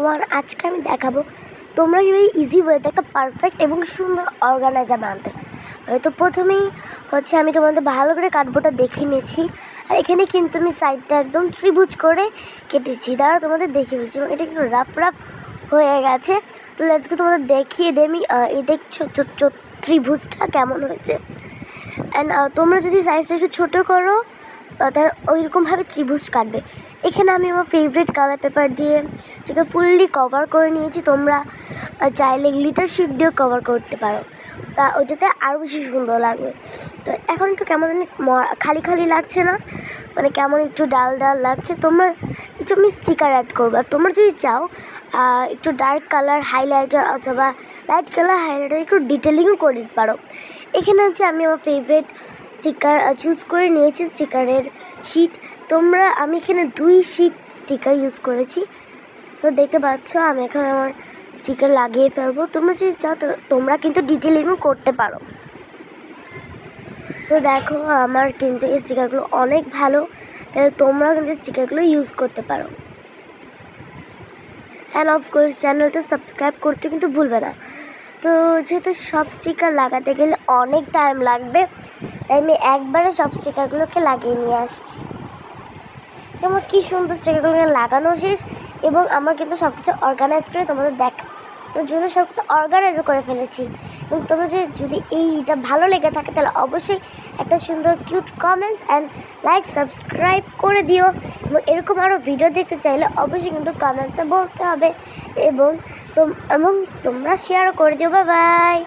Everyone, আজকে আমি দেখাবো তোমরা কীভাবে ইজি ওয়েতে একটা পারফেক্ট এবং সুন্দর অর্গানাইজার বানাতে। তো প্রথমেই আমি তোমাদের ভালো করে কার্ডবোর্ডটা দেখে নিয়েছি, আর এখানে কিন্তু আমি সাইডটা একদম ত্রিভুজ করে কেটেছি। দ্বারা তোমাদের দেখিয়ে ফেলছি এবং এটা কিন্তু রাফ হয়ে গেছে। তো লেটসকে তোমাদের দেখিয়ে দিই আমি এই দেখছো ত্রিভুজটা কেমন হয়েছে। অ্যান্ড তোমরা যদি সাইজটা একটু ছোটো করো তার ওইরকমভাবে ত্রিভুজ কাটবে। এখানে আমি আমার ফেভারিট কালার পেপার দিয়ে যেটা ফুললি কভার করে নিয়েছি। তোমরা চাইলে গ্লিটার শিট দিয়েও কভার করতে পারো, তা ওইটাতে আরও বেশি সুন্দর লাগবে। তো এখন একটু কেমন খালি খালি লাগছে না, মানে কেমন একটু ডাল লাগছে। তোমরা একটু আমি স্টিকার অ্যাড করবো। আর তোমরা যদি চাও একটু ডার্ক কালার হাইলাইটার অথবা লাইট কালার হাইলাইটার একটু ডিটেলিংও করে দিতে পারো। এখানে আমি আমার ফেভারিট স্টিকার চুজ করে নিয়েছি, স্টিকারের শিট। আমি এখানে 2 শিট স্টিকার ইউজ করেছি। তো দেখতে পাচ্ছ আমি এখন আমার স্টিকার লাগিয়ে ফেলবো। তোমরা যদি চাও তোমরা কিন্তু ডিটেলিংও করতে পারো। তো দেখো আমার কিন্তু এই স্টিকারগুলো অনেক ভালো, তাহলে তোমরা কিন্তু স্টিকারগুলো ইউজ করতে পারো। অ্যান্ড অফকোর্স চ্যানেলটা সাবস্ক্রাইব করতে কিন্তু ভুলবে না। তো যেহেতু সব স্টিকার লাগাতে গেলে অনেক টাইম লাগবে, তাই আমি একবারে সব স্টিকারগুলোকে লাগিয়ে নিয়ে আসছি। আমার কী সুন্দর স্টিকারগুলোকে লাগানো শেষ, এবং আমার কিন্তু সব কিছু অর্গানাইজ করে তোমাদের দেখানোর জন্য সব কিছু অর্গানাইজ করে ফেলেছি। এবং তোমরা যদি এইটা ভালো লেগে থাকে তাহলে অবশ্যই একটা সুন্দর cute comments and like subscribe করে দিও। এবং এরকম আরও ভিডিও দেখতে চাইলে অবশ্যই কিন্তু কমেন্টসে বলতে হবে, এবং তোমরা শেয়ারও করে দিও। Bye bye.